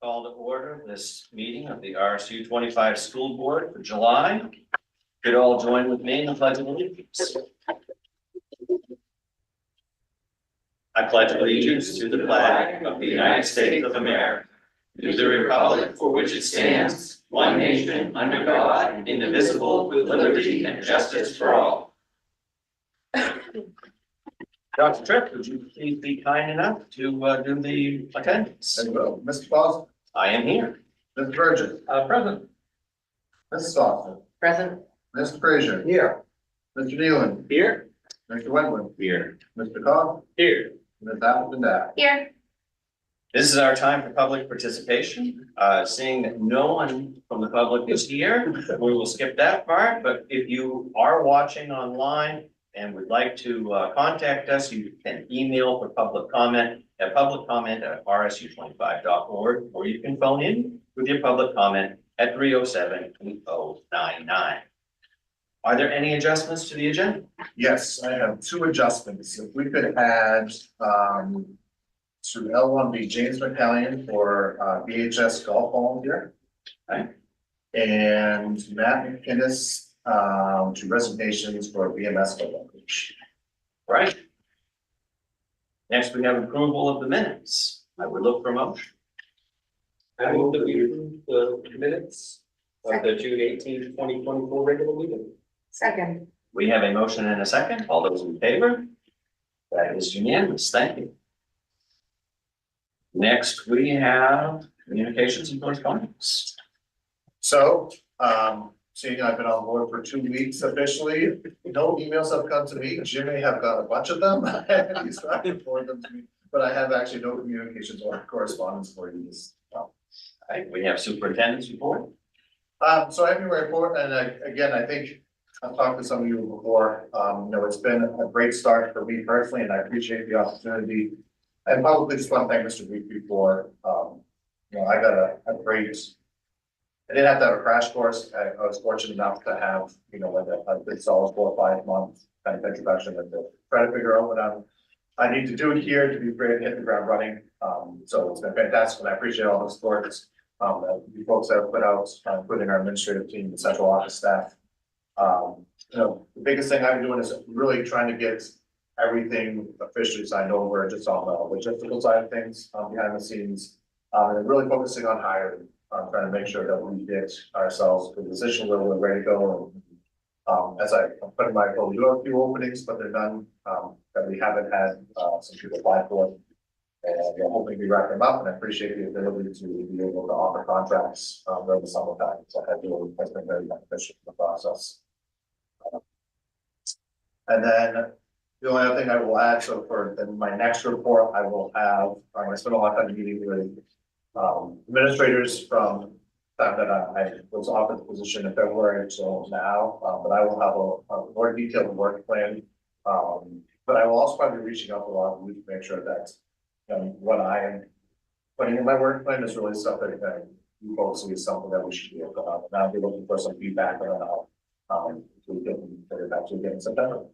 call to order this meeting of the RSU 25 School Board for July. Could all join with me in the Pledge of Allegiance. I pledge allegiance to the flag of the United States of America, to the republic for which it stands, one nation, under God, indivisible, with liberty and justice for all. Dr. Tripp, would you please be kind enough to do the attendance? I will. Mr. Foster, I am here. Mr. Burgess, Present. Mrs. Foster, Present. Mr. Frazier, Here. Mr. Nealon, Here. Mr. Wentworth, Here. Mr. Cobb, Here. Ms. Appleton, Here. This is our time for public participation. Seeing that no one from the public is here, we will skip that part, but if you are watching online and would like to contact us, you can email for public comment at publiccomment@rsu25.org, or you can phone in with your public comment at 307-8099. Are there any adjustments to the agenda? Yes, I have two adjustments. If we could add to L1B James McCallion for BHS golf volunteer. Okay. And Matt McInnes to resignations for BMS football coach. Right. Next, we have approval of the minutes. I would look for a motion. I move that we approve the minutes of the June 18th, 2024 regular meeting. Second. We have a motion and a second. All those in favor? That is unanimous. Thank you. Next, we have communications and correspondence. So, seeing I've been on board for 2 weeks officially, no emails have come to me. Jimmy have got a bunch of them. He's trying to forward them to me, but I have actually no communications or correspondence for you this. All right, we have superintendent's report. So I have your report, and again, I think I've talked to some of you before. It's been a great start for me personally, and I appreciate the opportunity. And probably just want to thank Mr. Weekly for, I got a great. I didn't have to have a crash course. I was fortunate enough to have, like a good solid 4 or 5 month kind of introduction and to try to figure out what I need to do here to be great, hit the ground running. So it's been fantastic, and I appreciate all the support that you folks have put out, including our administrative team, the central office staff. The biggest thing I'm doing is really trying to get everything officially signed over, just on the logistical side of things, behind the scenes. And really focusing on hiring, trying to make sure that we get ourselves to a position where we're ready to go. And as I'm putting my goal, we do have a few openings, but they're none that we haven't had some people apply for. And I'm hoping we wrap them up, and I appreciate the ability to be able to offer contracts during the summertime. So I had to, has been very beneficial in the process. And then the only other thing I will add, so for my next report, I will have, I'm going to spend a lot of time meeting with administrators from the time that I was offered the position in February until now, but I will have a more detailed work plan. But I will also probably be reaching out to a lot of you to make sure that what I am putting in my work plan is really stuff that you folks see is something that we should be able to have. And I'll be looking for some feedback, and then I'll we can put it back to again in September.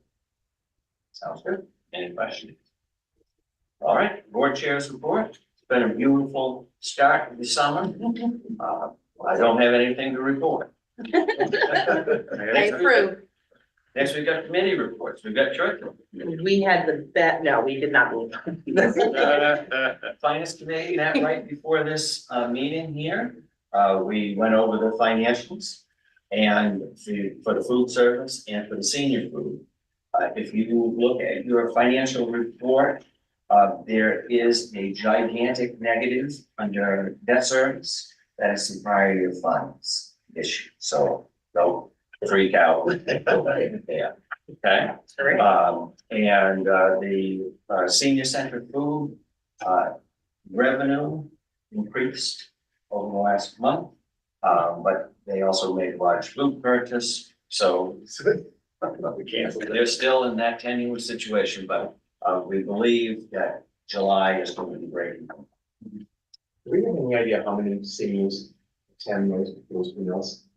Sounds good. Any questions? All right, board chair's report. It's been a beautiful start to the summer. I don't have anything to report. I approve. Next, we've got committee reports. We've got curriculum. We had the bet, no, we did not move. Finance committee met right before this meeting here. We went over the financials and for the food service and for the senior food. If you look at your financial report, there is a gigantic negative under debt service. That is the prior year funds issue. So don't freak out. Yeah. Okay. And the senior center food revenue increased over the last month, but they also made large food purchase. So they're still in that tenuous situation, but we believe that July is going to be great. Do we have any idea how many seniors attend those meals?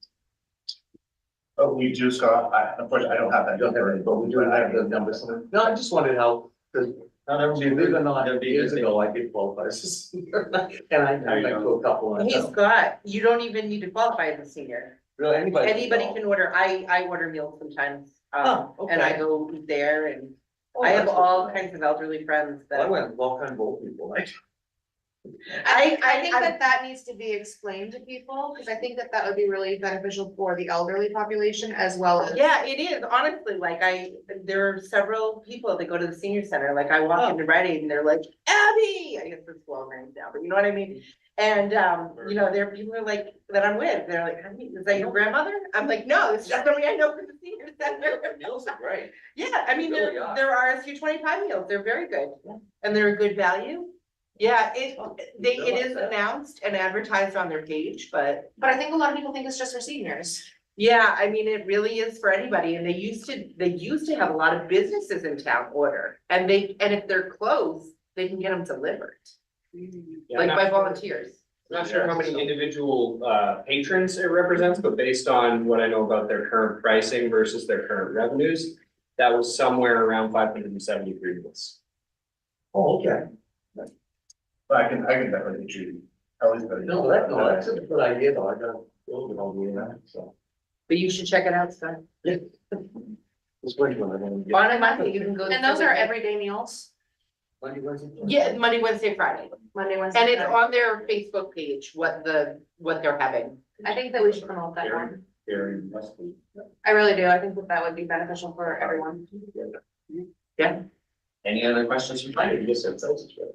Oh, we just got, unfortunately, I don't have that. But we do have the numbers. No, I just wanted how, because No, there will be, Believe it or not, there'll be years busy. ago, I did qualify as a senior, and I went to a couple and. Hey Scott, you don't even need to qualify as a senior. Really, anybody. Anybody can order, I order meals sometimes, Oh, and I okay. go there and Oh, I have that's all good. kinds of elderly friends Well, I that. went with all kinds of old people, like. I think that needs to be explained to people, because I think that would be really beneficial for the elderly population as well as. Yeah, it is, honestly, like there are several people that go to the senior center, like I walk into Rite Aid and they're like, Abby, I guess it's well named now, but you know what I mean? And, you know, there are people who are like, that I'm with, they're like, is that your grandmother? I'm like, no, it's just somebody I know from the senior center. Meals are great. Yeah, I mean, Really are. there are RSU 25 meals, they're very good, and they're a good value. Yeah, it is announced and advertised on their page, but But I think a lot of people think it's just for seniors. yeah, I mean, it really is for anybody, and they used to have a lot of businesses in town order, and if they're close, they can get them delivered, Yeah, like not by sure- volunteers. Not sure how many individual patrons it represents, but based on what I know about their current pricing versus their current revenues, that was somewhere around 573 meals. Oh, okay. But I can definitely get you, at least. No, that's a good idea, though, I got a little bit of that, so. But you should check it out, Scott. This winter one, I'm gonna get. On a Monday, you can go. And those are everyday meals, Monday, Wednesday, Friday? Yeah, Monday, Wednesday, Friday, Monday, Wednesday. and it's Friday. on their Facebook page, what they're having. I think that we should promote that one. Very must be. I really do. I think that would be beneficial for everyone. Any other questions from I you? didn't guess that was right.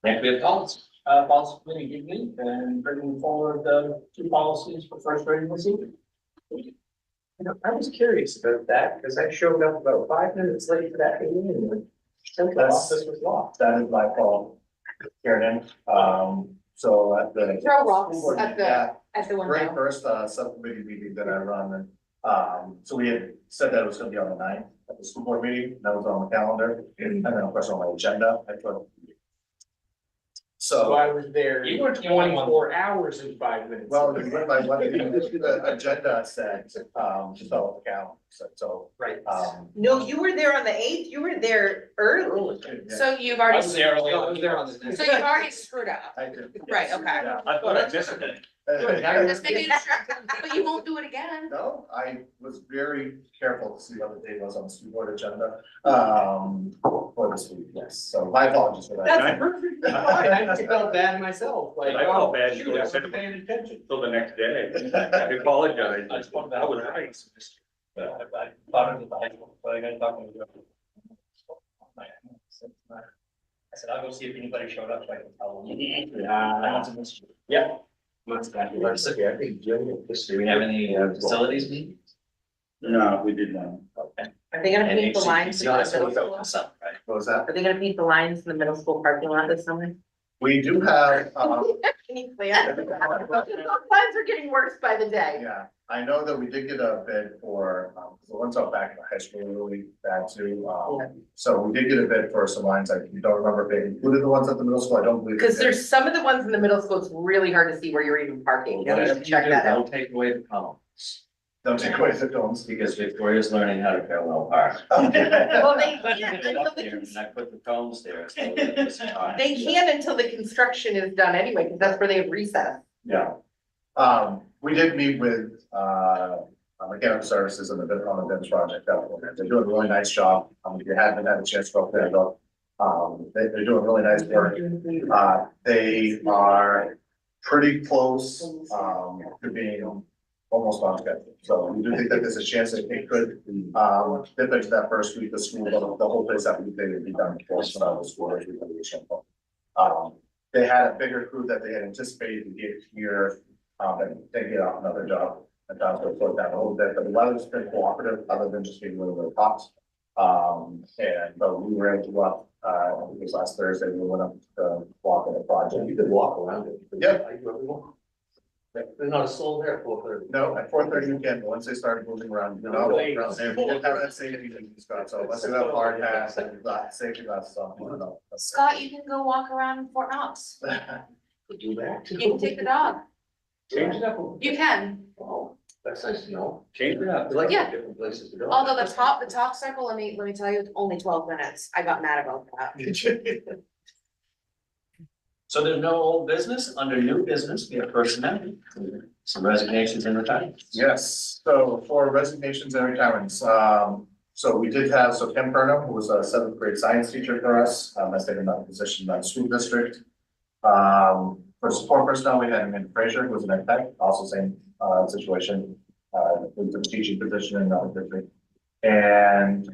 Next, we have policy. Policy committee evening and bringing forward the two policies for first reading this evening. You know, I was curious about that, because I showed up about 5 minutes late for that meeting and the central That's- office was locked. That is my fault, Karen, so at the. Throw rocks at the- Yeah, At the very window. first, subcommittee meeting that I run, and, so we had said that it was gonna be on the 9th at the school board meeting, that was on the calendar, and then of course on my agenda, I put. So So, I was there. You were the only one. 24 hours and 5 minutes. well, it went by what the agenda said, just fell off the calendar, so, Right. No, you were there on the 8th, you were there early. yeah, So you've I already, was there early. I was there on the. so you've already screwed up. I did. Right, okay. Yeah. I thought I missed it. Just making sure, but you won't do it again. No, I was very careful to see what the date was on the school board agenda, for this week, yes, so my apologies for that. That's perfectly fine, I just felt bad myself, like. I felt oh, bad, shoot, you I said- wasn't paying attention. Till the next day. I apologize. I just wanted that was right. I thought it was the high school, but I got talking to you. I said, I'll go see if anybody showed up, so I can tell them. I want to miss you. Yeah. Must have been. Yeah, I think Jim, Do we have any facilities meetings? No, we did not. Okay. Are they gonna And paint the lines in the HCPC middle also school? opens up, right? what was that? Are they gonna paint the lines in the middle school parking lot this summer? We do have, Can you plan? Those lines are getting worse by the day. yeah, I know that we did get a bid for, the ones out back in the high school were really bad too, Yeah. so we did get a bid for some lines, I don't remember if they included the ones at the middle school, I don't believe. they Cause did. there's some of the ones in the middle school, it's really hard to see where you're even parking, you should check that out. Don't take away the columns, Don't take away the films. because Victoria's learning how to parallel park. Well, they I can't put it until up the, there and I put the cones there. so that it's not- they can until the construction is done anyway, cause that's where they have recess. Yeah. We did meet with, mechanical services on the BIMS project, they're doing a really nice job, if you haven't had a chance to go up there, look. They're doing really nice work, they are pretty close, to being almost on schedule. So we do think that there's a chance that they could, dip into that first week of school, the whole place that week, they would be done before the school. As we they had a bigger crew that they had anticipated to get here, and they get out another job. And that's what slowed down a little bit, but the weather's been cooperative, other than just being a little bit hot. But we were able to go up, I think it was last Thursday, we went up to walk on the project. You could walk around it. Yep. There's not a soul there at 4:30. No, at 4:30 you can, but once they start moving around, you're not walking around there. You don't have that safety that you got, so unless you have hard pass and you've got safety glasses on, you don't know. Scott, you can go walk around Fort Knox. Do that. You can take the dog. Change it up. You can. That's nice to know. Change it up. We like Yeah. different places to go. Although the top circle, let me tell you, it's only 12 minutes. I got mad about that. So there's no old business, under new business, we have personnel, some resignations and retirements. Yes, so for resignations and retirements, so we did have, so Ken Burnham, who was a seventh grade science teacher for us, has taken that position by the school district. For support personnel, we had Amanda Fraser, who was an ed tech, also same, situation, with the teaching position in another district. And,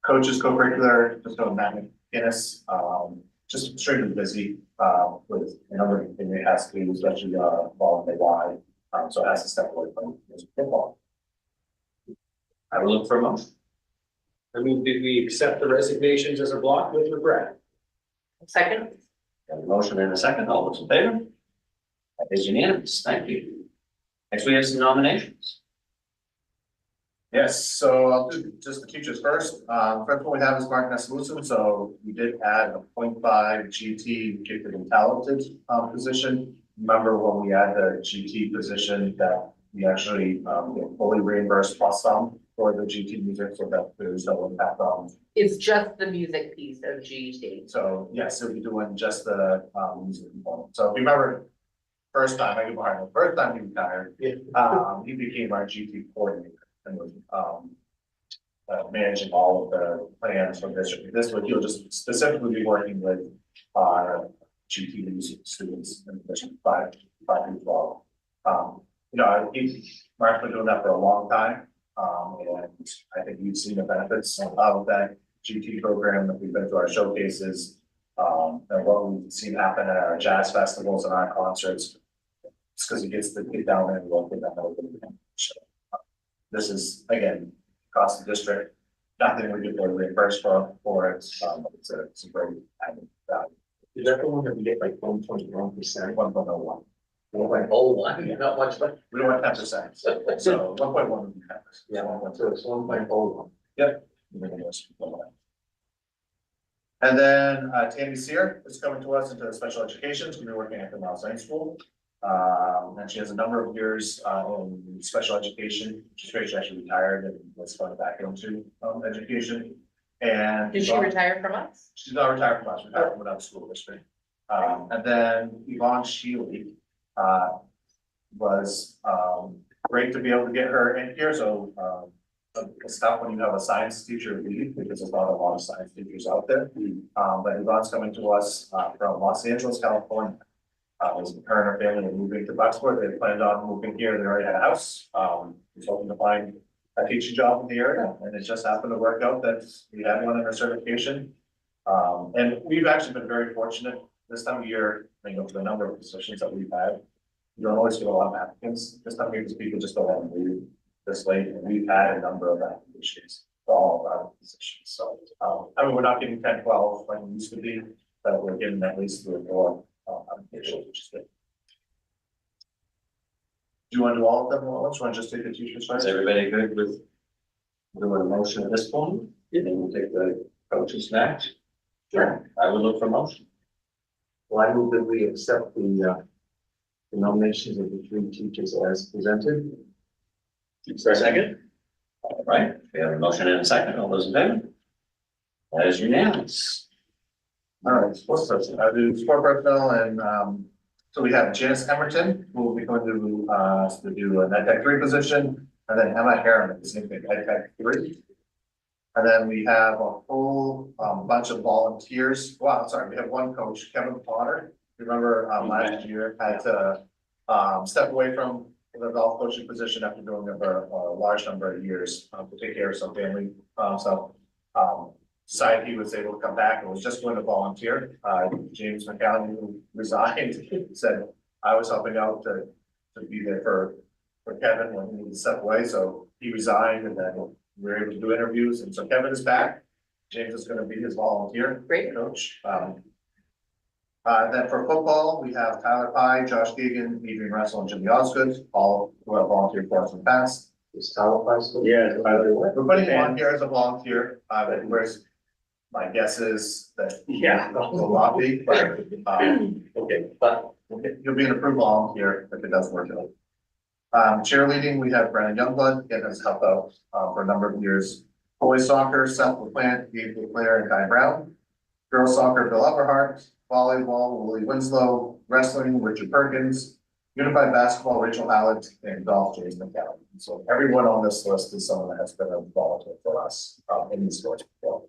coaches, co-curricular, just on Matt McGinnis, just extremely busy, with a number of things it has to do, especially, volleyball wide. So it has to step away from football. I will look for a motion. I mean, did we accept the resignations as a block with regret? Second, Got a motion and a second, all those in favor? That is unanimous, thank you. Next, we have some nominations. Yes, so I'll do just the teachers first. First one we have is Mark Neslucin, so we did add a 0.5 GT gifted and talented, position. Remember when we had the GT position that we actually, get fully reimbursed plus some for the GT music, so that there's no impact on. it's just the music piece of GT. So yes, we'll be doing just the, music component. So if you remember, first time, I give Mark, the first time he retired, he became our GT coordinator. And was, managing all of the plans for district. This would, he'll just specifically be working with our GT music students in district 5 through 12. You know, Mark's been doing that for a long time. And I think we've seen the benefits of that GT program that we've been to our showcases. And what we've seen happen at our jazz festivals and our concerts. It's because he gets to get down there and work with them. This is, again, across the district, nothing we get reimbursed for it, it's a great added value. Is that the one that we get like 1.1%? 1.01. Like, oh, one, not much, but. We don't want 10%, so 1.1 would be 10%. Yeah, so it's 1.01. And then Tammy Sear is coming to us into special education, she's gonna be working at the Mount Zion School. And she has a number of years in special education, she's great, she actually retired and was going back into education. And Did she retire from us? she's not retired from us, retired from another school district. And then Yvonne Shealy was great to be able to get her in here, so it's tough when you have a science teacher leave, because there's not a lot of science teachers out there. But Yvonne's coming to us from Los Angeles, California. Her and her family are moving to Bucksport, they planned on moving here, they already had a house, was hoping to find a teaching job in the area, and it just happened to work out that we had one in her certification. And we've actually been very fortunate this time of year, you know, for the number of positions that we've had. You don't always get a lot of applicants this time of year, because people just don't want to move this late, and we've had a number of applications for all of our positions, so, I mean, we're not getting 10, 12 like we used to be, but we're getting at least 3 or 4 applications, which is good. Do you want to do all of them at once? You want to just take the teachers Is first? everybody good with doing a motion at this point? And then we'll take the coaches next. Sure. I would look for motion. Well, I move that we accept the nominations of the 3 teachers as presented. Second. All right, we have a motion and a second, all those in favor? That is unanimous. All right, sports person, I do sport personnel, and so we have Janice Emerton, who will be going to do an ed tech 3 position, and then Emma Harriman, the same thing, ed tech 3. And then we have a whole bunch of volunteers. Wow, sorry, we have one coach, Kevin Potter. Remember last year had to step away from the golf coaching position after doing it for a large number of years to take care of some family. Decided he was able to come back and was just going to volunteer. James McCallum, who resigned, said, I was helping out to be there for Kevin when he needed to step away, so he resigned, and then we were able to do interviews, and so Kevin is back. James is gonna be his volunteer. Great. Coach. Then for football, we have Tyler Pye, Josh Gagan, Adrian Russell, and Jimmy Osgood, all who have volunteered for us in the past. Is Tyler Price still? Yeah, We're putting him on here as a volunteer, but where's, my guess is that Yeah. will not be, but, Okay, but you'll be an approved volunteer if it does work out. Cheerleading, we have Brandon Youngblood, getting us helped out, for a number of years. Boys soccer, Seth LaPlante, Gabe LeClaire, and Kai Brown. Girls soccer, Bill Everhart. Volleyball, Willie Winslow. Wrestling, Richard Perkins. Unified basketball, Rachel Hallett, and golf, James McCallum. So everyone on this list is someone that has been a volunteer for us, in these sports before.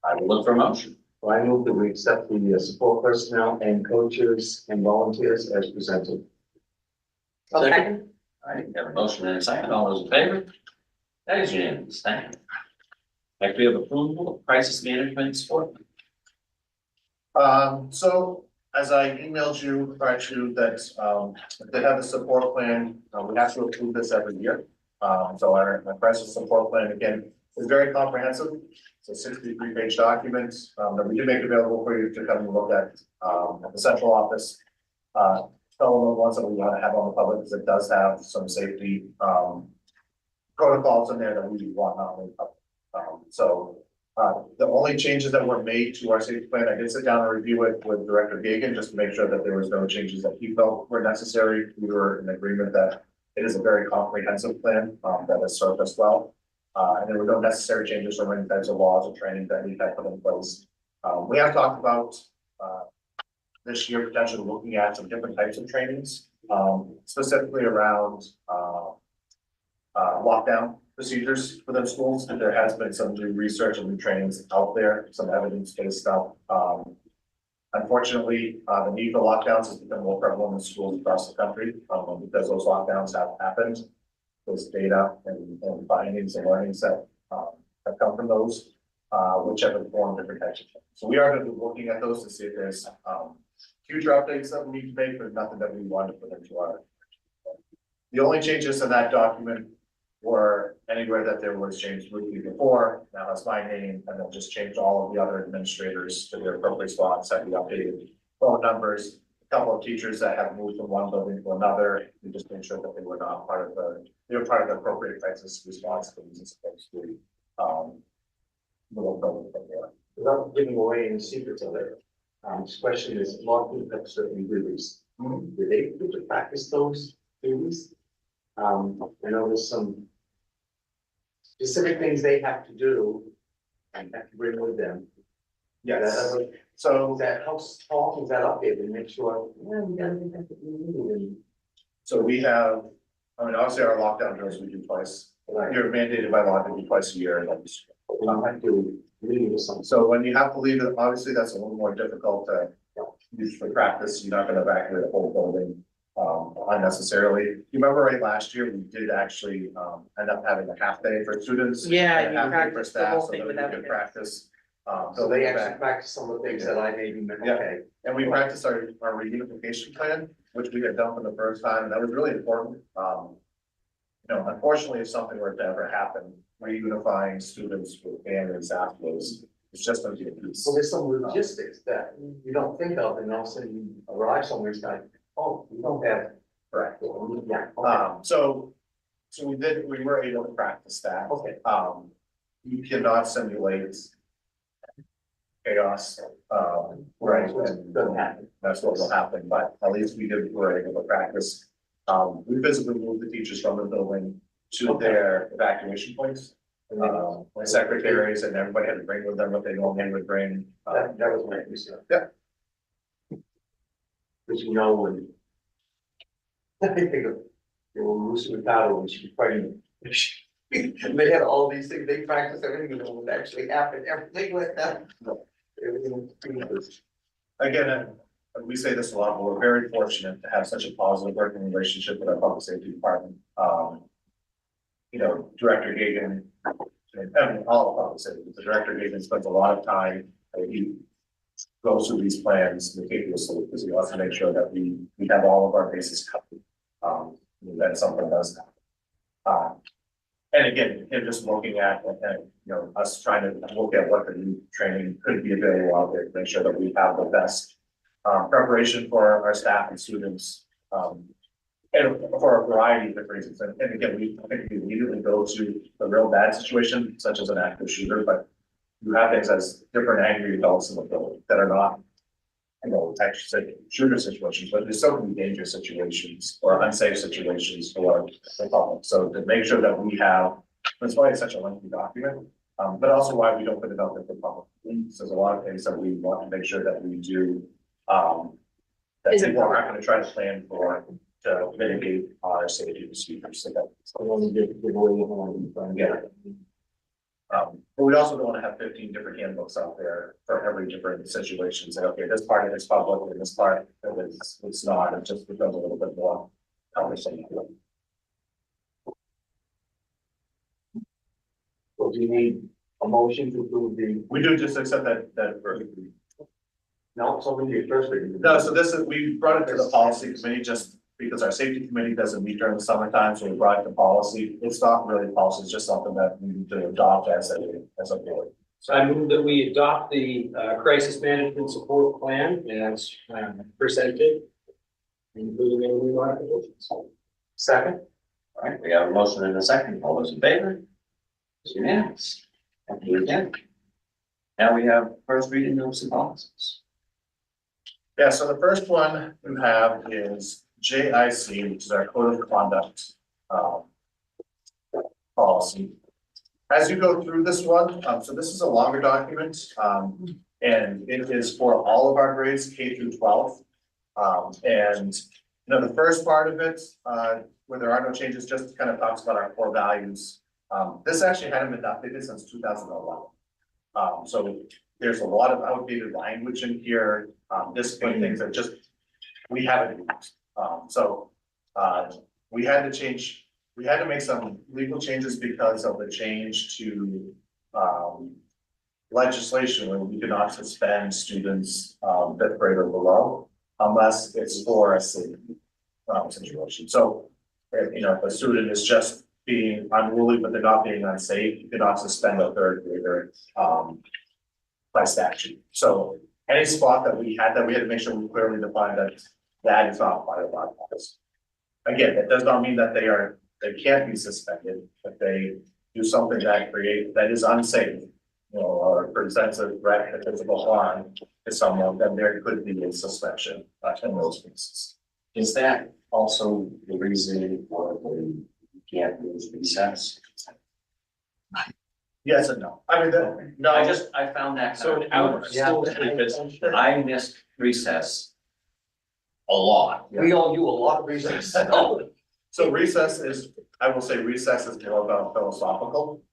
I will look for a motion. I move that we accept the support personnel and coaches and volunteers as presented. Second. All right, we have a motion and a second. All those in favor? That is unanimous. Thank you. Next, we have approval of crisis management support. So as I emailed you prior to that, they have a support plan, we have to approve this every year. So our crisis support plan, again, is very comprehensive. It's a 63-page document, that we do make available for you to come and look at the central office. Some of the ones that we want to have on the public, because it does have some safety, protocols in there that we want not only public. The only changes that were made to our safety plan, I did sit down and review it with Director Gagan, just to make sure that there was no changes that he felt were necessary. We were in agreement that it is a very comprehensive plan, that has served us well. And there were no necessary changes or any types of laws or training that we had put in place. We have talked about, this year potentially looking at some different types of trainings, specifically around, lockdown procedures for those schools, and there has been some new research and new trainings out there, some evidence-based stuff. Unfortunately, the need for lockdowns has become more prevalent in schools across the country, because those lockdowns have happened. Those data and findings and learnings that have come from those, which have informed different types of things. So we are going to be looking at those to see if there's future updates that we need to make, but nothing that we want to put into our. The only changes in that document were anywhere that there was James Ruby before, now that's my name, and then just changed all of the other administrators to their appropriate spots, have the updated phone numbers. A couple of teachers that have moved from one building to another, we just made sure that they were not part of they were part of the appropriate crisis response teams as opposed to, little building from there. Without giving away any secrets of it, this question is, a lot of people have certain duties. Do they get to practice those duties? I know there's some specific things they have to do and have to bring with them. Yes, so, That helps talk, is that updated and make sure, yeah, we got everything that we need. so we have, I mean, obviously our lockdown drills we do twice. You're mandated by law to do twice a year. We don't have to leave with something. So when you have to leave it, obviously that's a little more difficult to use for practice. You're not gonna evacuate the whole building unnecessarily. You remember right last year, we did actually end up having a half day for students. Yeah, and a you half day for practiced the staff, whole so thing that we without could kids. practice. So they actually practice some of the things that I maybe, okay. And we practiced our reunification plan, which we had done for the first time, and that was really important. You know, unfortunately, if something were to ever happen, reunifying students with families afterwards, it's just gonna be a piece. So there's some logistics that you don't think of, and all of a sudden you arrive somewhere, it's like, oh, we don't have. Correct. Yeah, okay. So we were able to practice that. Okay. You cannot simulate chaos, right, and Doesn't happen. that's what will happen, but at least we're able to practice. We physically moved the teachers from the building to their evacuation points. The secretaries and everybody had to bring with them what they normally would bring. That was my concern. Yeah. Because you know, when. I think of, you know, Lucy Ricardo, when she was pregnant. They had all these things, they practiced everything, and it would actually happen, everything went down. Everything was. Again, and we say this a lot, but we're very fortunate to have such a positive working relationship with our public safety department. You know, Director Gagan, and all of public safety, the Director Gagan spends a lot of time, he goes through these plans meticulously, because he wants to make sure that we have all of our bases covered. That something does happen. And again, him just looking at, you know, us trying to look at what the new training could be available out there to make sure that we have the best preparation for our staff and students. And for a variety of different reasons. And again, I think we immediately go to the real bad situation, such as an active shooter, but you have things as different angry adults in the building that are not I should say shooter situations, but there's so many dangerous situations or unsafe situations for the public. So to make sure that we have, that's why it's such a lengthy document. But also why we don't put it out there for public. So there's a lot of things that we want to make sure that we do, that Is it- people aren't gonna try to plan for to mitigate our safety procedures. So that, yeah. But we also don't wanna have 15 different handbooks out there for every different situation. Say, okay, this part of it's public and this part it's not, it just becomes a little bit more conversation. So do you need a motion to approve the, We do just accept that no, so we need first reading. no, so this is, we brought it to the policy committee just because our safety committee doesn't meet during the summertime, so we brought it to policy. It's not really policy, it's just something that we need to adopt as a board. So I move that we adopt the crisis management support plan as presented. Including any new modifications. Second, All right, we have a motion and a second. All those in favor? It's unanimous. Thank you again. Now we have first reading notes and policies. Yeah, so the first one we have is JIC, which is our code of conduct, policy. As you go through this one, so this is a longer document, and it is for all of our grades, K through 12. And, the first part of it, where there are no changes, just kind of talks about our core values. This actually hadn't been updated since 2011. So there's a lot of outdated language in here, discipline things that just, we haven't used. We had to make some legal changes because of the change to, legislation where we cannot suspend students, fifth grade or below, unless it's for a safety, situation. So, if a student is just being unruly, but they're not being unsafe, you cannot suspend a third grader, by statute. So any spot that we had to make sure we clearly define that is not part of our policy. Again, it does not mean that they can't be suspended if they do something that is unsafe, or presents a threat to physical harm to someone, then there could be a suspension, in those cases. Is that also the reason for the can't use recess? Yes and no. I mean, no. I found that. So an hour. Because I missed recess a lot. we owe you a lot of reasons. So recess is, I will say recess is more about philosophical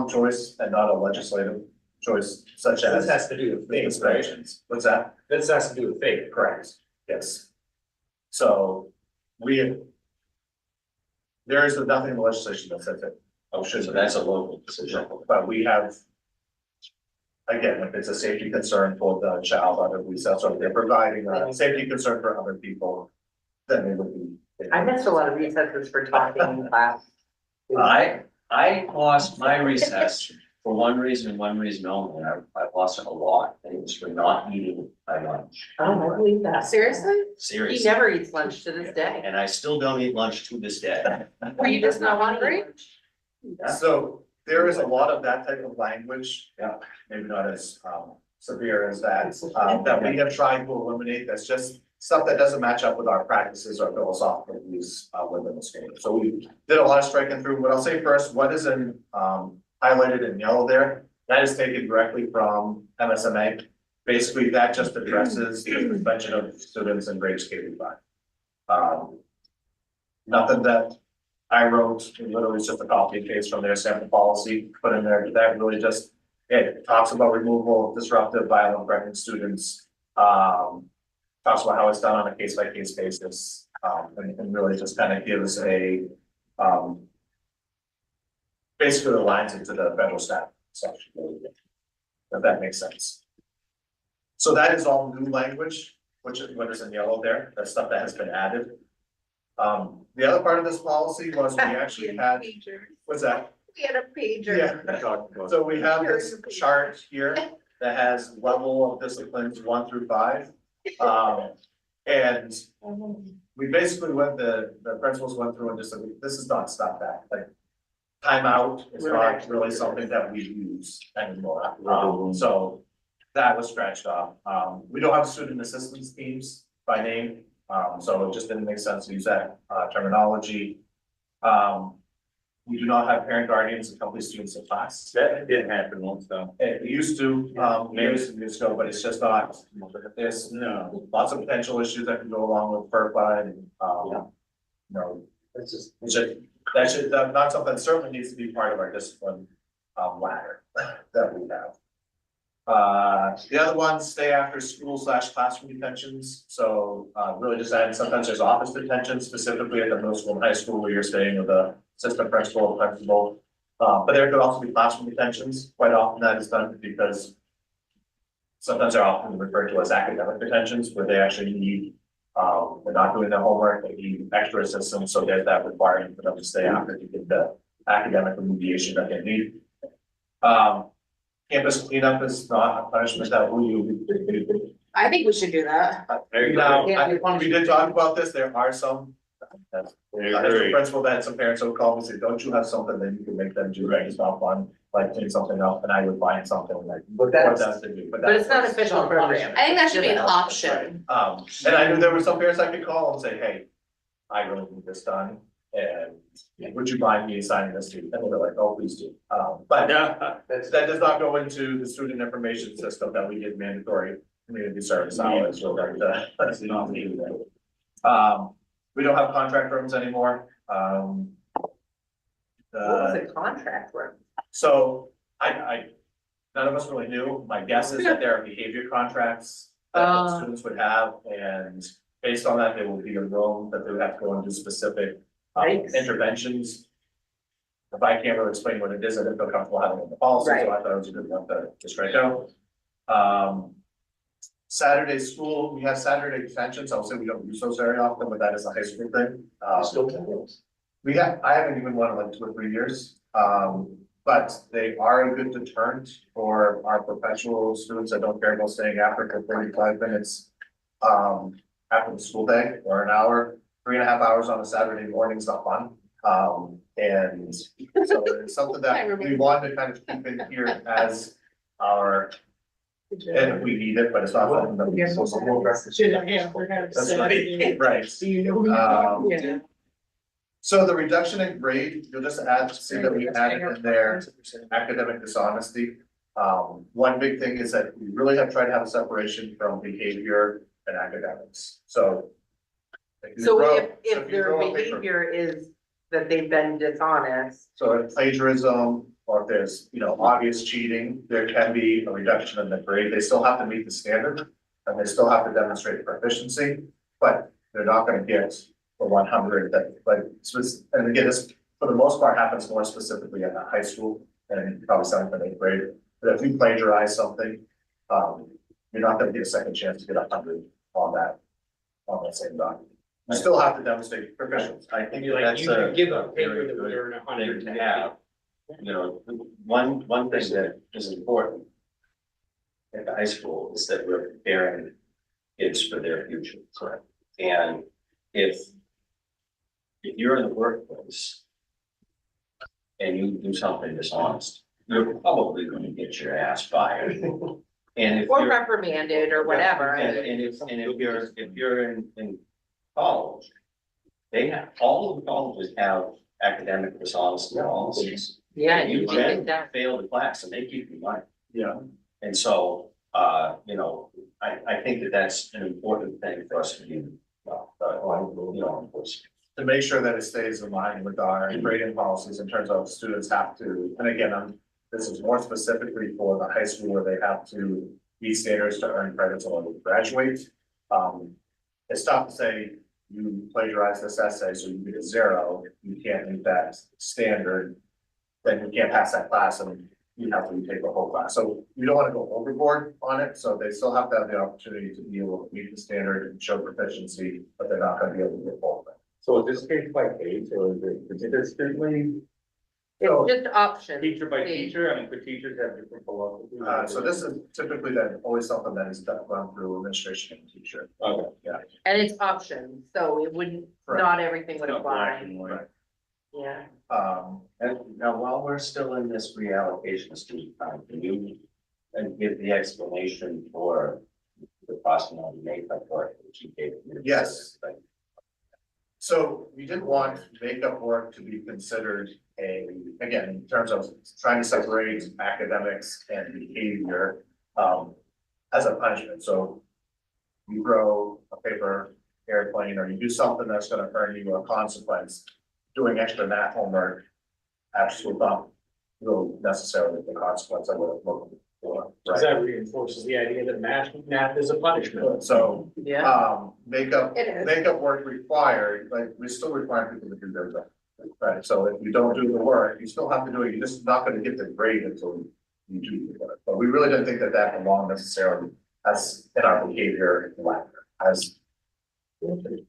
choice and not a legislative choice, such This as has to do with faith, right? suspensions. What's that? This has to do with faith. Correct. Yes. So there is nothing in the legislation that says it. Oh, So that's a local decision. But we have, again, if it's a safety concern for the child out of recess, or if they're providing a safety concern for other people, then it would be. I missed a lot of recesses for talking in class. I lost my recess for one reason and one reason only. I lost it a lot. And it was for not eating my lunch. Oh, I believe that. Seriously? He Seriously. never eats lunch to this day. And I still don't eat lunch to this day. Were you just not hungry? So there is a lot of that type of language, maybe not as severe as that, that we have tried to eliminate. That's just stuff that doesn't match up with our practices or philosophical views within the school. So we did a lot of striking through. What I'll say first, what is in highlighted in yellow there, that is taken directly from MSMA. Basically, that just addresses the suspension of students in grades K through 5. Nothing that I wrote, it literally is just a copy and paste from their sample policy, put in there. That really just, it talks about removal of disruptive, violent, threatening students. Talks about how it's done on a case by case basis, and really just kind of gives a, basically aligns into the federal statute section. If that makes sense. So that is all new language, which is what is in yellow there, that's stuff that has been added. The other part of this policy was we actually had, what's that? We had a pager. Yeah, so we have this chart here that has level of disciplines 1 through 5. And we basically went, the principals went through and just said, this is not stop that, like. Timeout is not really something that we use anymore, so. that was scratched off. We don't have student assistance teams by name, so it just didn't make sense to use that, terminology. We do not have parent guardians and complete students in class. That didn't happen once though. It used to, years ago, but it's just not, there's lots of potential issues that can go along with FERPA and, you know, It's just. that not something that certainly needs to be part of our discipline, ladder that we have. The other ones, stay after school / classroom detentions, so, really just adding, sometimes there's office detention specifically at the middle school and high school where you're staying with a assistant principal or principal. But there could also be classroom detentions, quite often that is done because sometimes they're often referred to as academic detentions where they actually need, they're not doing their homework, they need extra assistance, so there's that requirement for them to stay after to get the academic remediation that they need. Campus cleanup is not a punishment that we. I think we should do that. Now, we did talk about this, there are some. That's the principal that some parents will call me and say, don't you have something that you can make them do, right, it's not fun, like clean something up, and I would find something like. But that's- what to do, But it's not official program. I think that should be an option. And I knew there were some parents I could call and say, hey, I really need this done, and would you mind me assigning this to you? And they're like, oh, please do. But That's, that does not go into the student information system that we give mandatory community service hours, so that's not needed. We don't have contract rooms anymore. What was the contract for? So none of us really knew. My guess is that there are behavior contracts that the students would have, and based on that, there will be a room that they would have to go and do specific Yikes. interventions. If I can't really explain what it is, I didn't feel comfortable having it in the policy, so I thought it was a good one to just write down. Saturday school, we have Saturday detentions. I will say we don't use those very often, but that is a high school thing. still counts. I haven't even won in like 2 or 3 years. But they are a good deterrent for our perpetual students that don't care about staying after for 35 minutes. After the school day or an hour, 3.5 hours on a Saturday morning is not fun. And so it's something that we want to kind of keep in here as our, and if we need it, but it's not something that we. That's right, right. Yeah. So the reduction in grade, you'll just add, see that we added in there academic dishonesty. One big thing is that we really have tried to have a separation from behavior and academics, so. So if you their throw a paper- behavior is that they've been dishonest, So if plagiarism, or if there's, obvious cheating, there can be a reduction in the grade, they still have to meet the standard. And they still have to demonstrate proficiency, but they're not gonna get the 100 that, but, and again, this, for the most part, happens more specifically in the high school and probably 7th and 8th grade. But if you plagiarize something, you're not gonna get a second chance to get 100 on that same document. You still have to demonstrate proficiency. I think Like, that's you could give a very paper that would good earn thing 100 to have. One thing that is important at the high school is that we're preparing kids for their future. Correct. And if you're in the workplace and you do something dishonest, you're probably going to get your ass fired. And if or you're, reprimanded or whatever. and if you're in college, all of the colleges have academic dishonesty policies. Yeah, You you can can that. fail the class and they keep you money. Yeah. And so, I think that that's an important thing for us to do. To make sure that it stays in line with our grading policies in terms of students have to, and again, this is more specifically for the high school where they have to meet standards to earn credits when they graduate. It's tough to say you plagiarize this essay, so you get a 0, you can't meet that standard. Then you can't pass that class and you have to retake the whole class. So we don't want to go overboard on it, so they still have to have the opportunity to be able to meet the standard and show proficiency, but they're not gonna be able to get both. So is this case by case or is it consistently It's just options. teacher by teacher? I mean, could teachers have different philosophies? So this is typically then always something that is done through administration and teacher. Okay. And it's options, so it wouldn't, Correct. not everything would Not black apply, and white. yeah. And now, while we're still in this reallocation of student time, can you And give the explanation for the possible makeup work that you gave me. Yes. So we didn't want makeup work to be considered again, in terms of trying to separate academics and behavior, as a punishment, so. You throw a paper airplane, or you do something that's gonna earn you a consequence, doing extra math homework. Absolutely not, really necessarily the consequence I would have looked for, Because right? that reinforces the idea that math is a punishment. So, Yeah. makeup It is. makeup work required, like, we still require people to do their job. Right, so if you don't do the work, you still have to do it, you're just not gonna get the grade until you do the work. But we really didn't think that that belonged necessarily as in our behavior as.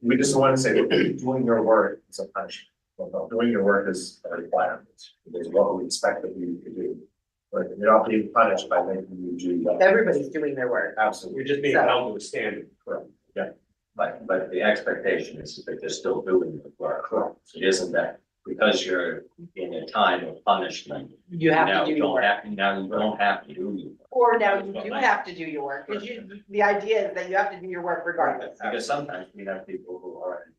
We just want to say that doing your work is a punishment. Well, no, doing your work is a requirement, it is what we expect of you to do. But you're not being punished by making you do that. Everybody's doing their work. Absolutely, You're just being held to a standard. correct, yeah, But the expectation is that they're still doing the work. correct. It isn't that because you're in a time of punishment. You have now to do you your don't work. have- Now you don't have to do your work. Or now you do have to do your work, because the idea is that you have to do your work regardless. Because sometimes we have people who are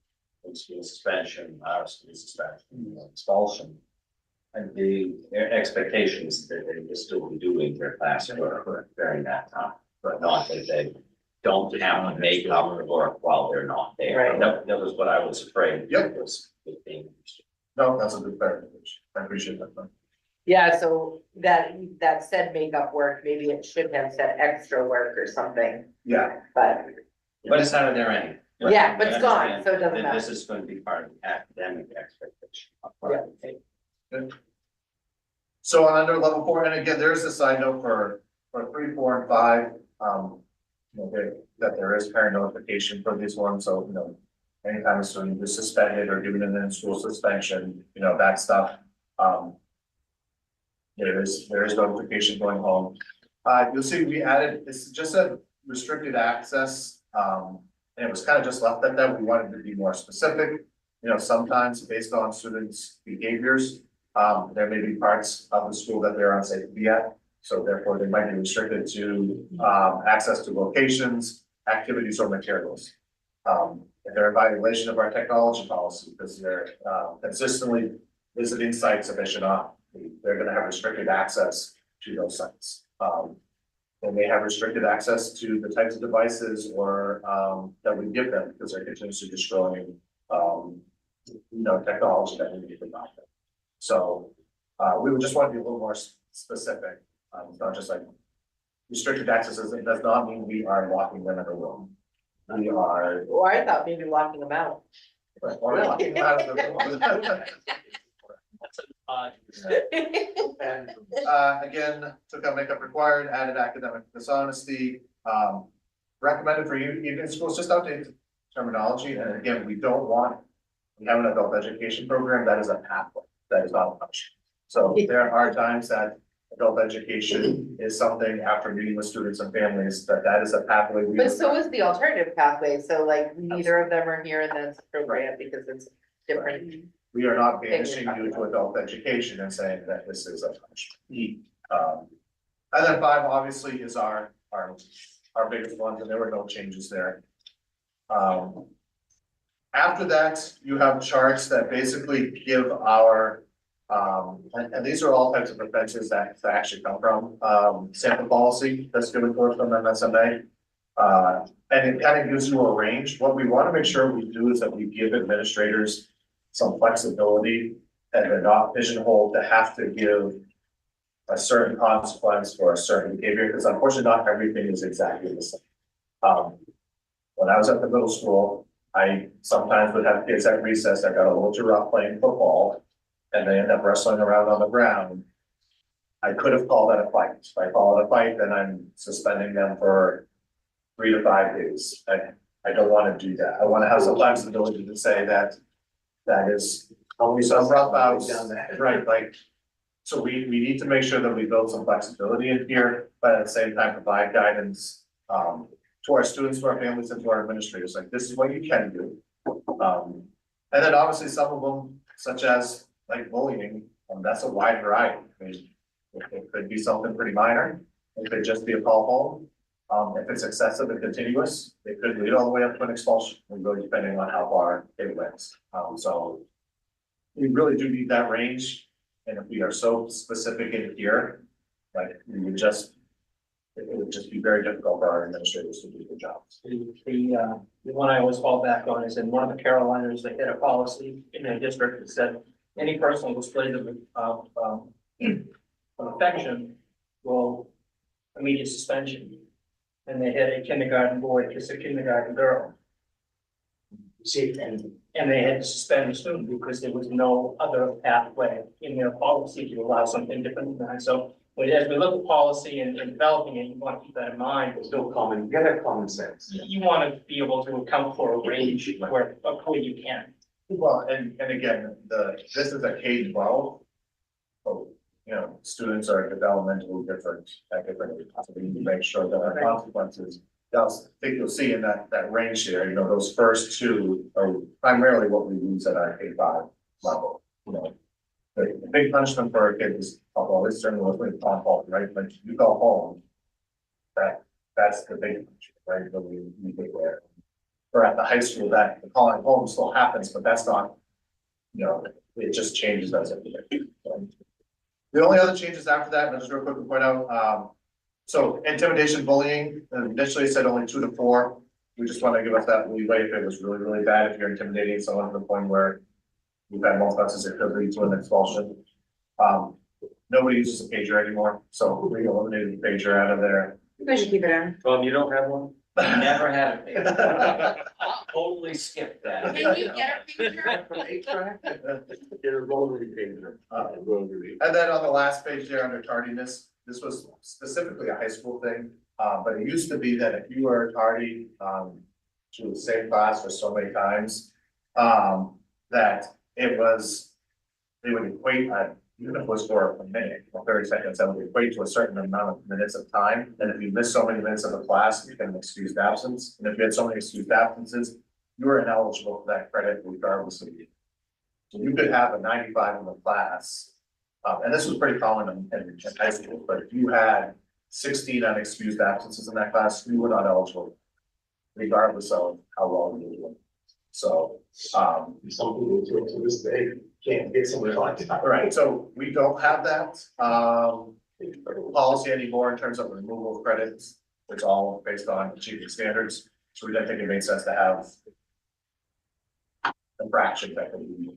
in school suspension, school suspension, expulsion. And their expectations that they will still be doing their class work during that time, but not that they don't have to make up work while they're not there. Right. That was what I was afraid. Yep. Was being. No, that's a good clarification, I appreciate that. Yeah, so that said makeup work, maybe it should have said extra work or something, Yeah, but But it's out of there anyway. yeah, but it's gone, Understand so it doesn't that matter. This is going to be part of the academic expectation. so under level 4, and again, there is a side note for 3, 4, and 5. That there is parent notification for these ones, so, anytime a student is suspended or given an in-school suspension, that stuff. There is notification going home. You'll see we added, it's just a restricted access, and it was kind of just left at that. We wanted to be more specific. Sometimes based on students' behaviors, there may be parts of the school that they're unsafe to be at. So therefore, they might be restricted to, access to locations, activities, or materials. If they're in violation of our technology policy, because they're, consistently visiting sites of Ishinawa, they're gonna have restricted access to those sites. They may have restricted access to the types of devices or, that we give them, because they're continuously destroying, technology that we need to provide them. So, we would just want to be a little more specific. It's not just like restricted access, it does not mean we are locking them in a room. We are, Or I thought maybe locking them out. or locking them out of the room. And, again, took out makeup required, added academic dishonesty, recommended for evening schools, just update terminology, and again, we have an adult education program, that is a pathway, that is not a punishment. So there are times that adult education is something after meeting with students and families, that is a pathway. But so is the alternative pathway, so like neither of them are here and then it's appropriate because it's different. We are not banishing you to adult education and saying that this is a punishment. And then 5 obviously is our biggest ones, and there were no changes there. After that, you have charts that basically give our, and these are all types of offenses that actually come from, sample policy that's given to us from MSMA. And it kind of gives you a range. What we want to make sure we do is that we give administrators some flexibility and they're not pigeonholed to have to give a certain consequence for a certain behavior, because unfortunately not everything is exactly the same. When I was at the middle school, I sometimes would have kids at recess that got a little too rough playing football and they end up wrestling around on the ground. I could have called that a fight. If I call it a fight, then I'm suspending them for 3 to 5 days. I don't want to do that. I want to have some flexibility to say that is only some rough outs, right, like. So we need to make sure that we build some flexibility in here, but at the same time provide guidance to our students, to our families, and to our administrators, like this is what you can do. And then obviously some of them, such as like bullying, that's a wide variety. I mean, it could be something pretty minor, It could just be a call home. If it's excessive and continuous, it could lead all the way up to an expulsion, really depending on how far it went. So we really do need that range, and if we are so specific in here, like, we would just, it would just be very difficult for our administrators to do their jobs. The one I always fall back on is in one of the Carolinas, they had a policy in their district that said any personal displays of affection will immediate suspension. And they had a kindergarten boy kiss a kindergarten girl. See, and And they had to suspend the student because there was no other pathway in their policy to allow something different than that. So, but as we look at policy and developing it, you want to keep that in mind. there's no common, you gotta have common sense. You want to be able to account for a range where you can. Well, and again, this is a K-12. So, you know, students are developmentally different at different ages, so we need to make sure that our consequences. I think you'll see in that range there, you know, those first two are primarily what we use at our K-5 level, you know. The big punishment for a kid is, well, it's certainly with call home, right, like you go home. That's the big punishment, right, that we get there. Or at the high school, that the calling home still happens, but that's not, you know, it just changes as it. The only other changes after that, and I'll just real quick to point out, so intimidation, bullying, initially it said only 2 to 4. We just want to give us that leeway if it was really, really bad, if you're intimidating someone to the point where we've had multiple instances, it could lead to an expulsion. Nobody uses a pager anymore, so we eliminated the pager out of there. You guys should keep it in. Tom, you don't have one? Never had it. Totally skipped that. Can you get a picture? Get a rotary pager. Rotary. And then on the last page there under tardiness, this was specifically a high school thing, but it used to be that if you were tardy, to the same class for so many times, that it was, they would equate, even if it was for a minute or 30 seconds, that would equate to a certain amount of minutes of time. And if you missed so many minutes of the class, you get an excused absence. And if you had so many excused absences, you were ineligible for that credit regardless of you. So you could have a 95 in the class. And this was pretty common in high school, but if you had 16 unexcused absences in that class, you were not eligible. Regardless of how well you were doing. So, Some people to this day can't get somebody like that. all right, so we don't have that, policy anymore in terms of removal of credits. It's all based on achievement standards, so we don't think it makes sense to have a fraction that could be,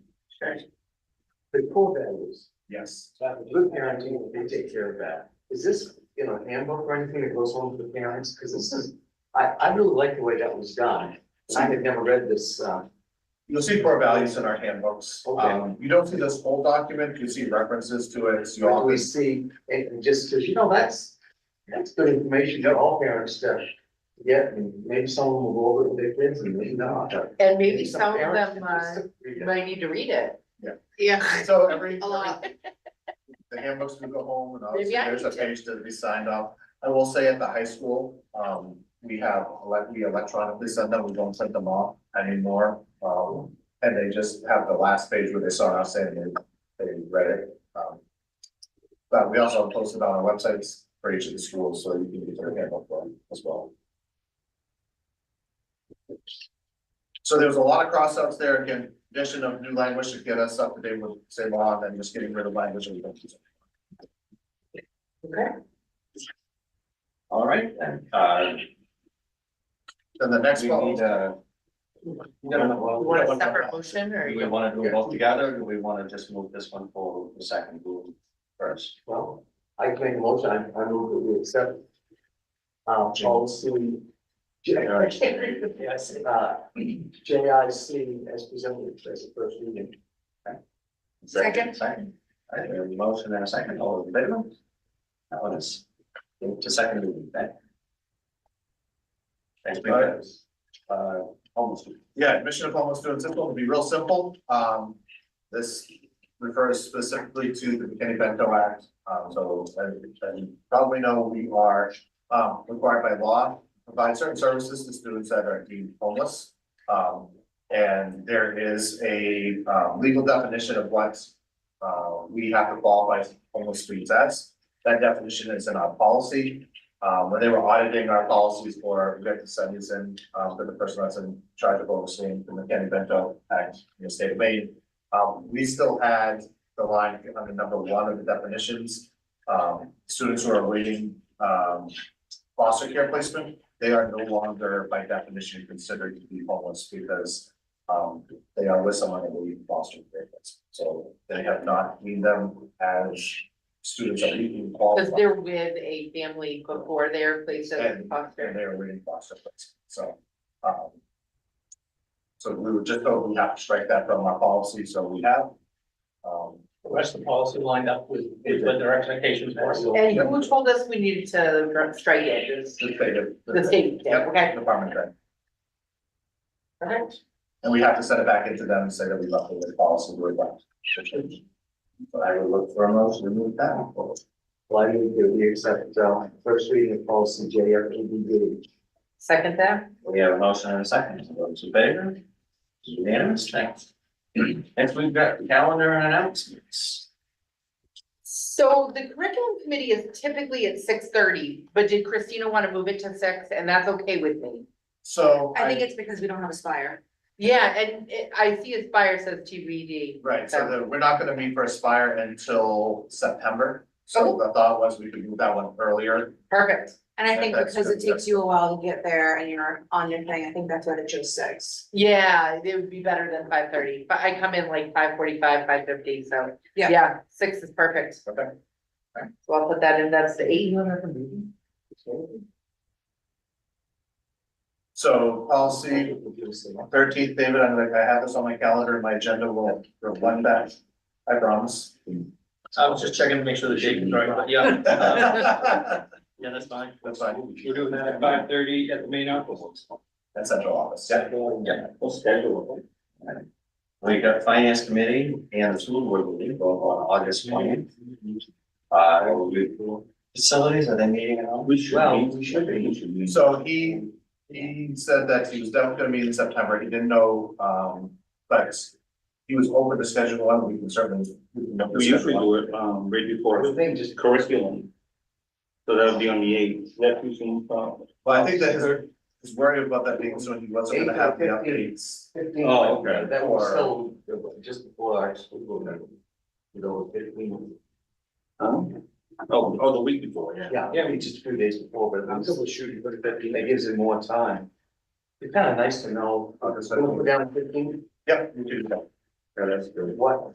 The core values, yes. good parenting, they take care of that. Is this, you know, a handbook or anything that goes home to the parents? Because this is, I really like the way that was done. I had never read this, You'll see core values in our handbooks. Okay. You don't see this whole document, you see references to it, so you you always. always see, and just because, you know, that's good information that all parents get, and maybe someone will go over it with their kids and maybe not. And maybe some of parents them, just read it. might need to read it. Yeah. So every. A lot. The handbooks do go home and obviously Maybe I there's a need to. page to be signed off. I will say at the high school, we electronically send them, we don't print them off anymore. And they just have the last page where they saw us saying they read it. But we also posted on our websites for each of the schools, so you can get their handbook for them as well. So there's a lot of crossouts there, again, addition of new language to get us up to date with same law, and then just getting rid of language that we don't use. Okay. All right, then, Then the next we one. need a. You want a separate motion or? Do we want to do them both together, or do we want to just move this one forward, the second move first? Well, I can make a motion, I move that we accept. Policy. Yes, JIC as presented as the first reading. Second. Second. All right, we have a motion and a second, all in favor? That one is to second reading, okay? Thanks, because, almost. Yeah, admission of homeless students, this one will be real simple. This refers specifically to the McKinney-Vento Act. So as you probably know, we are required by law to provide certain services to students that are deemed homeless. And there is a legal definition of what we have to qualify homeless students as. that definition is in our policy. When they were auditing our policies for, we had to send these in, for the person that's in charge of overseeing the McKinney-Vento Act in the state of Maine. We still had the line under number one of the definitions. Students who are awaiting, foster care placement, they are no longer by definition considered to be homeless because they are with someone awaiting foster care placement. So they have not deemed them as students that we can qualify. Because they're with a family before they're placed as a And foster. they're awaiting foster placement, so. So we were just told we have to strike that from our policy, so we have. The rest of the policy lined up with what their expectations were. And who told us we needed to strike it? It was the state, did, Yep, okay, Department of Ed. perfect. And we have to send it back into them and say that we left it with policy where it went. So I would look for a motion to move that forward. Well, I move that we accept, first reading of policy JFABD. Second that? We have a motion and a second. Those in favor? Unanimous, thanks. Next, we've got calendar and announcements. So the curriculum committee is typically at 6:30, but did Christina want to move it to 6? And that's okay with me. So. I think it's because we don't have Aspire. Yeah, and I see Aspire says TBD. Right, so we're not gonna meet for Aspire until September, so the thought was we could move that one earlier. Perfect. And I think That's because it good. takes you a while to get there and you're on your thing, I think that's why they chose 6. Yeah, it would be better than 5:30, but I come in like 5:45, 5:50, so. Yeah. Yeah, 6 is perfect. Okay. So I'll put that in, that's the 8. So policy 13th, David, I have this on my calendar, my agenda will reflect that, I promise. I was just checking to make sure the date is right, but yeah. Yeah, that's fine. That's fine, We're doing that at 5:30 at the main office. at central office, yeah. Yeah, we'll schedule it. We got finance committee and the school board meeting both on August 20th. Facilities, are they meeting at all? We should be. So he said that he was definitely gonna meet in September, he didn't know, but he was open to schedule one, we can certainly. We usually do it, right before, everything, just curriculum. So that'll be on the 8th, that we can, Well, I think that his worry about that being soon, he wasn't gonna have the updates. 15. Oh, okay. That was still just before our school board, you know, 15. oh, the week before, yeah. Yeah, maybe just a few days before, but I'm still shooting for the 15, that gives it more time. It's kind of nice to know, August so we'll 17th. put down 15, Yep, you do that. yeah, that's good. What?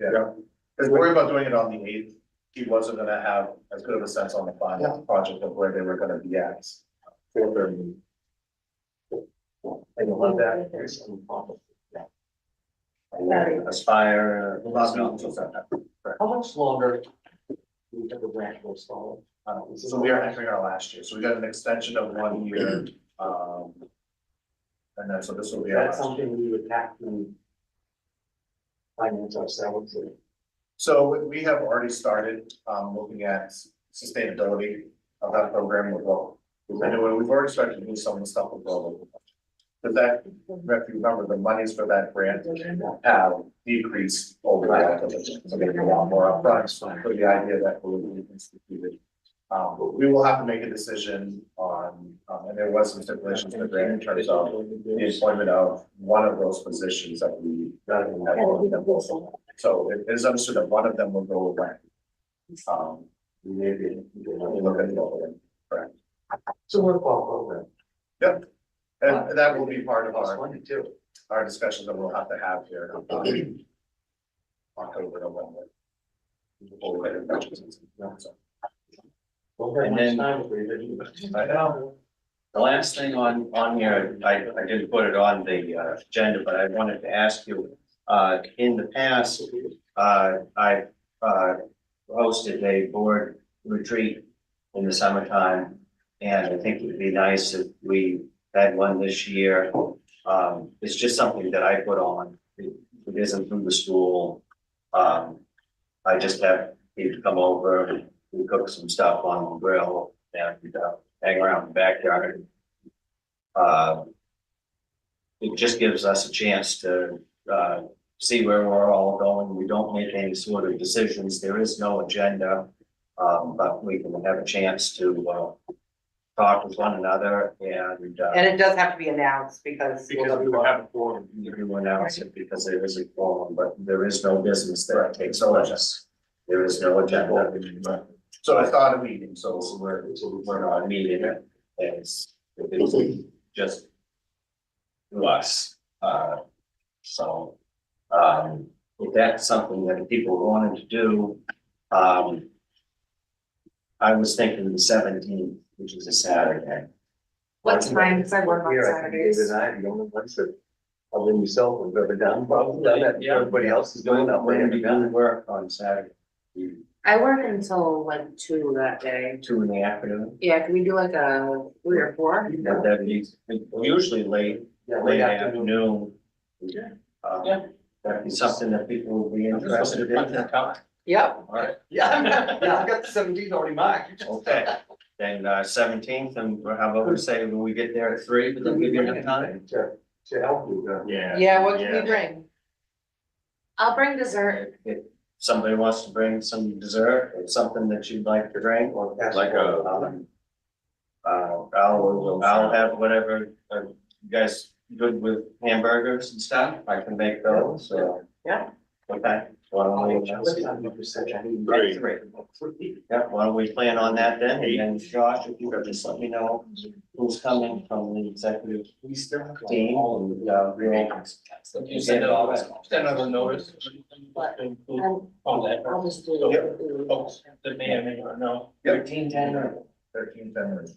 Yeah, his worry about doing it on the 8th, he wasn't gonna have as good of a sense on the final project of where they were gonna be at. 4:30. I love that. There's some problem. Aspire. Will not be until September. How much longer? We have the grant will stall. So we are entering our last year, so we got an extension of 1 year, and then, so this will be our That's last. something we would have to finance ourselves with. So we have already started, looking at sustainability of that program with Global. We've already started to do some of the stuff with Global. But that, if you remember, the monies for that grant have decreased over that, so maybe a lot more upfront, so for the idea that we will be instituted. But we will have to make a decision on, and there was some stipulations in the grant in terms of the employment of one of those positions that we. So it is understood that one of them will go away. We may be, we'll look at the other one, correct? It's a worthwhile program. Yep. And that will be part of Plus our, money too. our discussions that we'll have to have here. October, November. Before we get into budgets. So, And then- I know. The last thing on here, I didn't put it on the agenda, but I wanted to ask you, in the past, I hosted a board retreat in the summertime. And I think it would be nice if we had one this year. It's just something that I put on. It isn't through the school. I just have people come over, we cook some stuff on the grill and hang around the backyard. It just gives us a chance to see where we're all going. We don't make any sort of decisions. There is no agenda. But we can have a chance to, talk with one another and, And it does have to be announced because. we will have a forum. you announce it because there is a forum, but there is no business that takes place. There is no agenda. So it's not a meeting, so So we're not meeting it, it's just to us, so, if that's something that people wanted to do, I was thinking the 17th, which is a Saturday. What time, because I work on Here, I can give Saturdays. it an eye, the only ones that, other than yourself, have ever done, probably, that Yeah. everybody else is doing that. When do you work on Saturday? I work until like 2 that day. 2 in the afternoon? Yeah, can we do like a 3 or 4? That'd be usually late, Yeah, late afternoon. Yeah. That'd be something that people would be interested in. Yep. All right, Yeah, yeah, I've got the 17th already marked. okay, then 17th, and how about we say when we get there at 3, but then give you enough time? To help you, Yeah. Yeah, what can we bring? I'll bring dessert. If somebody wants to bring some dessert or something that you'd like to drink, or Like a- I'll have whatever, you guys good with hamburgers and stuff, I can make those, so. Yeah. Okay, why don't we, Great. yeah, why don't we plan on that then, and then Josh, if you could just let me know who's coming from the executive team, and, we'll. You send another notice. On that. I'll just do it. Folks that may or may not know. 13:10. 13:10.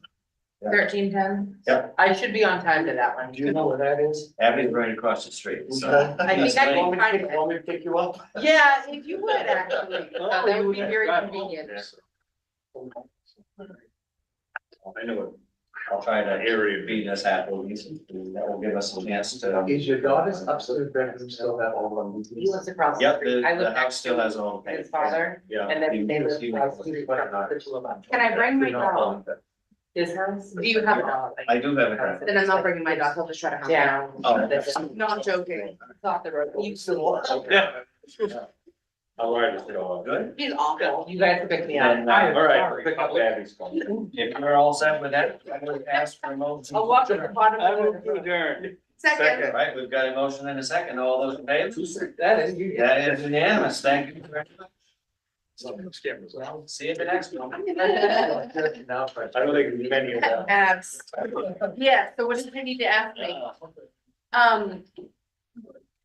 13:10. I should be on time to that one. Do you know where that is? Abby's right across the street, so. I think I can find it. Want me to pick you up? Yeah, if you would actually, that would be very convenient. I know it. I'll try to area beat us Applebee's, and that will give us a chance to. Is your daughter's upstairs bedroom still have all of them? He lives across the Yep, street. I the live house next still to has all. his father, Yeah. and then they live He- across the street from the two of them. Can I bring my dog? His house? Do you have a dog? I do have a car. Then I'm not bringing my dog, I'll just try to hunt Yeah. down. Oh. Not joking. Off the road. You still. Yeah. All right, so, Good. He's awful. You guys can pick me up. And, all right, pick up Abby's phone. if you're all set with that, I would ask for a motion. I'll walk to the bottom I of will the. adjourn. Second. All right, we've got a motion and a second. All those in favor? That is you. That is unanimous. Thank you very much. See you at the next one. I don't think many of them. Abs. Yeah, so what did you need to ask me?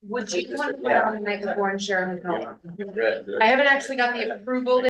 Would you want to put on the night before and share them? I haven't actually got the approval